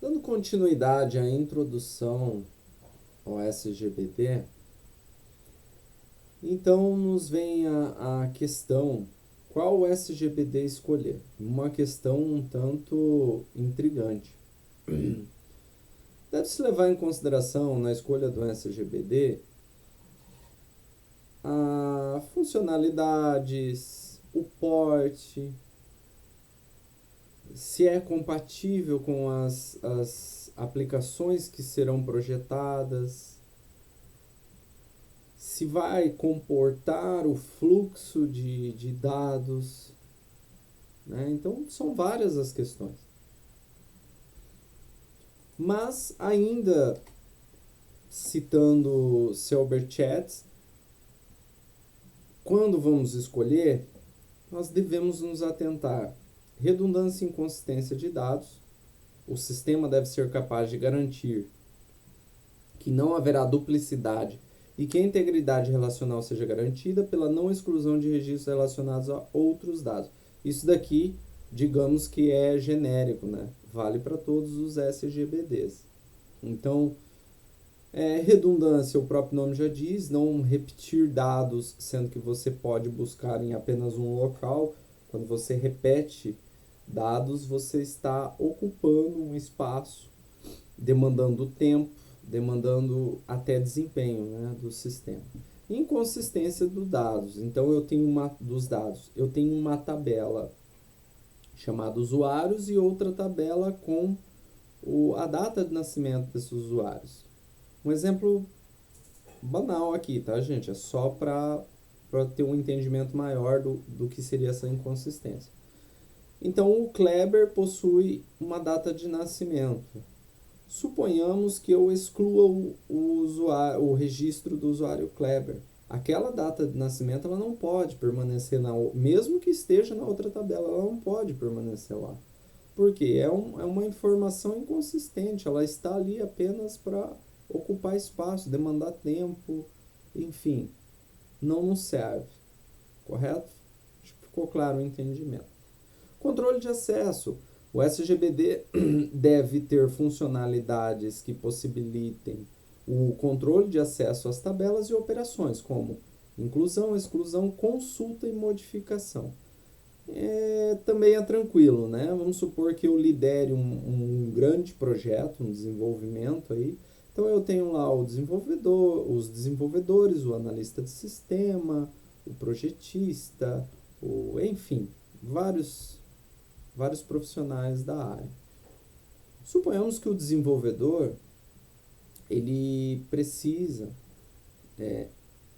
Dando continuidade à introdução ao SGBD, então nos vem a questão qual SGBD escolher. Uma questão um tanto intrigante. Deve-se levar em consideração na escolha do SGBD a funcionalidades, o porte, se é compatível com as aplicações que serão projetadas, se vai comportar o fluxo de dados, né? Então, são várias as questões. Mas, ainda citando Selbert Chatz, quando vamos escolher, nós devemos nos atentar redundância e inconsistência de dados. O sistema deve ser capaz de garantir que não haverá duplicidade e que a integridade relacional seja garantida pela não exclusão de registros relacionados a outros dados. Isso daqui, digamos que é genérico, né? Vale para todos os SGBDs. Então, redundância, o próprio nome já diz, não repetir dados, sendo que você pode buscar em apenas um local. Quando você repete dados, você está ocupando um espaço, demandando tempo, demandando até desempenho, né, do sistema. Inconsistência dos dados. Então eu tenho eu tenho uma tabela chamada usuários e outra tabela com a data de nascimento desses usuários. Um exemplo banal aqui, tá, gente? É só para ter um entendimento maior do que seria essa inconsistência. Então, o Kleber possui uma data de nascimento. Suponhamos que eu exclua o registro do usuário Kleber. Aquela data de nascimento ela não pode permanecer mesmo que esteja na outra tabela, ela não pode permanecer lá. Porque é uma informação inconsistente, ela está ali apenas para ocupar espaço, demandar tempo, enfim, não nos serve. Correto? Acho que ficou claro o entendimento. Controle de acesso. O SGBD deve ter funcionalidades que possibilitem o controle de acesso às tabelas e operações, como inclusão, exclusão, consulta e modificação. Também é tranquilo, né? Vamos supor que eu lidere um grande projeto, um desenvolvimento aí. Então eu tenho lá os desenvolvedores, o analista de sistema, o projetista, enfim, vários profissionais da área. Suponhamos que o desenvolvedor ele precisa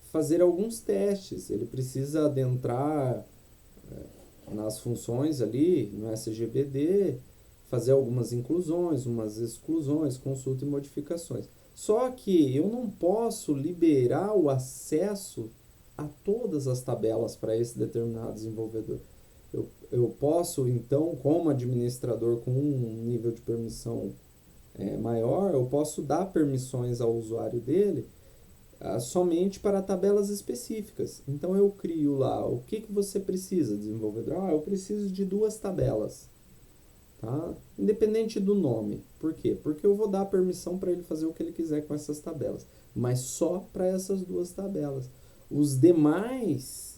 fazer alguns testes, ele precisa adentrar nas funções ali no SGBD, fazer algumas inclusões, umas exclusões, consulta e modificações. Só que eu não posso liberar o acesso a todas as tabelas para esse determinado desenvolvedor. Eu posso, então, como administrador com um nível de permissão maior, eu posso dar permissões ao usuário dele somente para tabelas específicas. Então eu crio lá o que você precisa, desenvolvedor. Eu preciso de 2 tabelas. Tá? Independente do nome. Por quê? Porque eu vou dar permissão para ele fazer o que ele quiser com essas tabelas. Mas só para essas 2 tabelas. Os demais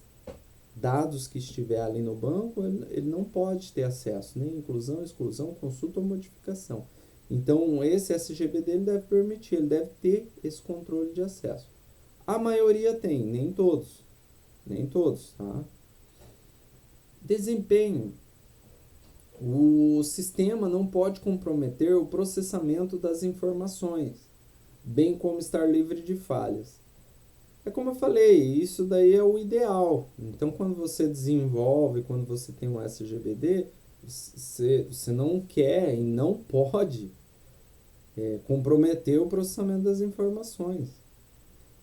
dados que estiver ali no banco, ele não pode ter acesso, nem inclusão, exclusão, consulta ou modificação. Então, esse SGBD ele deve permitir, ele deve ter esse controle de acesso. A maioria tem, nem todos. Nem todos, tá? Desempenho. O sistema não pode comprometer o processamento das informações, bem como estar livre de falhas. É como eu falei, isso daí é o ideal. Então, quando você desenvolve, quando você tem um SGBD, você não quer e não pode comprometer o processamento das informações.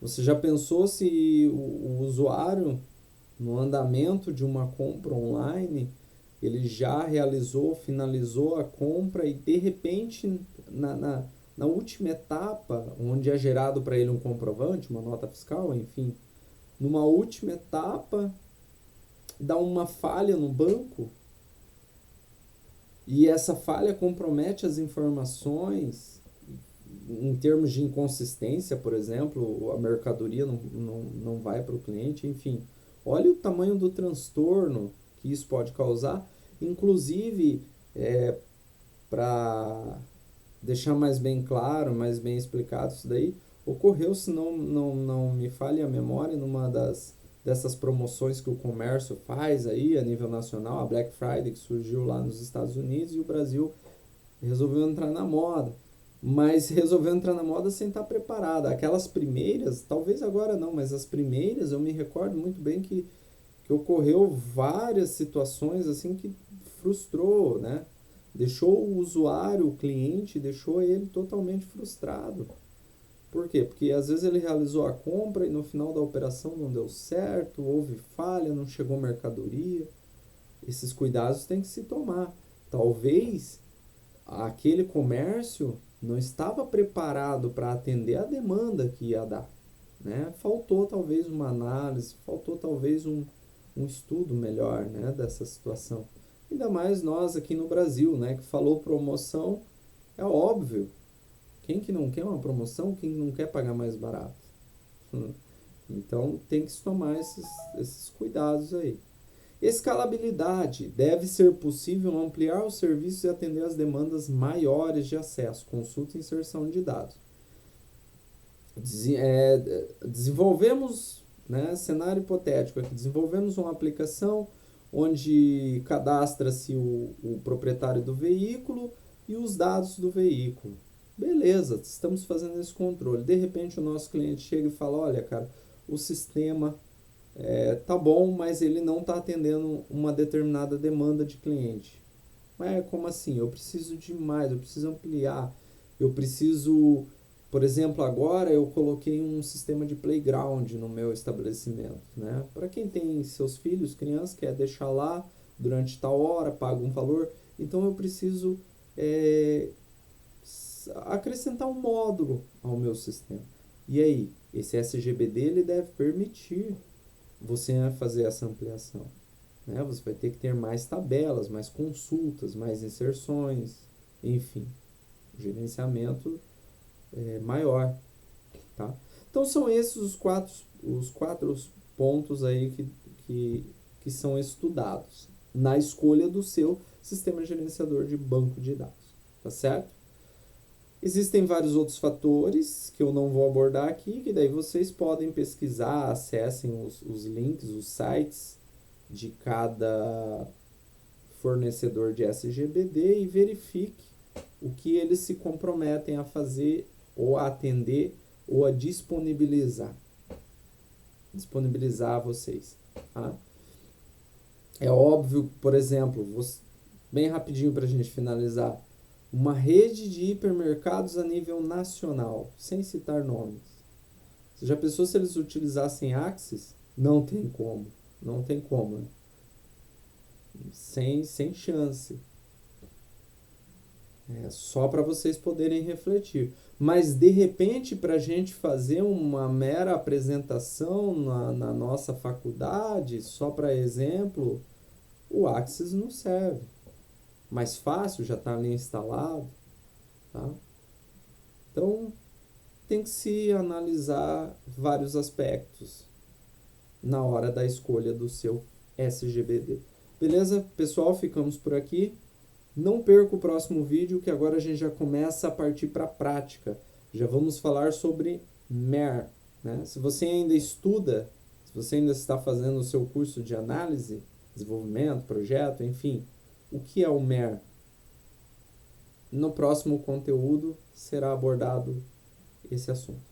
Você já pensou se o usuário, no andamento de uma compra online, ele já realizou, finalizou a compra e de repente na última etapa, onde é gerado para ele um comprovante, uma nota fiscal, enfim, numa última etapa, dá uma falha no banco E essa falha compromete as informações em termos de inconsistência, por exemplo, a mercadoria não vai para o cliente, enfim. Olha o tamanho do transtorno que isso pode causar, inclusive, para deixar mais bem claro, mais bem explicado isso daí, ocorreu, se não me falha a memória, dessas promoções que o comércio faz aí a nível nacional, a Black Friday, que surgiu lá nos Estados Unidos, e o Brasil resolveu entrar na moda. Mas resolveu entrar na moda sem estar preparada. Aquelas primeiras, talvez agora não, mas as primeiras eu me recordo muito bem que ocorreu várias situações assim que frustrou, né? Deixou o usuário, o cliente, deixou ele totalmente frustrado. Por quê? Porque às vezes ele realizou a compra e no final da operação não deu certo, houve falha, não chegou mercadoria. Esses cuidados têm que se tomar. Talvez aquele comércio não estava preparado para atender a demanda que ia dar, né? Faltou talvez uma análise, faltou talvez um estudo melhor, né, dessa situação. Ainda mais nós aqui no Brasil, né, que falou promoção, é óbvio. Quem que não quer uma promoção? Quem não quer pagar mais barato? Então tem que se tomar esses cuidados aí. Escalabilidade. Deve ser possível ampliar os serviços e atender às demandas maiores de acesso, consulta e inserção de dados. Desenvolvemos, né, cenário hipotético aqui, desenvolvemos uma aplicação onde cadastra-se o proprietário do veículo e os dados do veículo. Beleza, estamos fazendo esse controle. De repente o nosso cliente chega e fala, olha, cara, o sistema tá bom, mas ele não está atendendo uma determinada demanda de cliente. Mas como assim? Eu preciso de mais, eu preciso ampliar, eu preciso, por exemplo, agora eu coloquei um sistema de playground no meu estabelecimento, né? Para quem tem seus filhos, crianças, quer deixar lá durante tal hora, paga um valor, então eu preciso acrescentar um módulo ao meu sistema. E aí, esse SGBD ele deve permitir você fazer essa ampliação, né? Você vai ter que ter mais tabelas, mais consultas, mais inserções, enfim, gerenciamento maior, tá? Então são esses os quatro pontos aí que são estudados na escolha do seu sistema gerenciador de banco de dados, tá certo? Existem vários outros fatores que eu não vou abordar aqui, que daí vocês podem pesquisar, acessem os links, os sites de cada fornecedor de SGBD e verifique o que eles se comprometem a fazer ou a atender ou a disponibilizar a vocês. Tá? É óbvio, por exemplo, bem rapidinho para a gente finalizar, uma rede de hipermercados a nível nacional, sem citar nomes. Você já pensou se eles utilizassem Axis? Não tem como. Não tem como. Né? Sem chance. Só para vocês poderem refletir. Mas, de repente, para a gente fazer uma mera apresentação na nossa faculdade, só para exemplo, o Axis não serve. Mais fácil, já está ali instalado. Tá? Então, tem que se analisar vários aspectos na hora da escolha do seu SGBD. Beleza? Pessoal, ficamos por aqui. Não perca o próximo vídeo, que agora a gente já começa a partir para a prática. Já vamos falar sobre MER. Né? Se você ainda estuda, se você ainda está fazendo o seu curso de análise, desenvolvimento, projeto, enfim, o que é o MER? No próximo conteúdo será abordado esse assunto.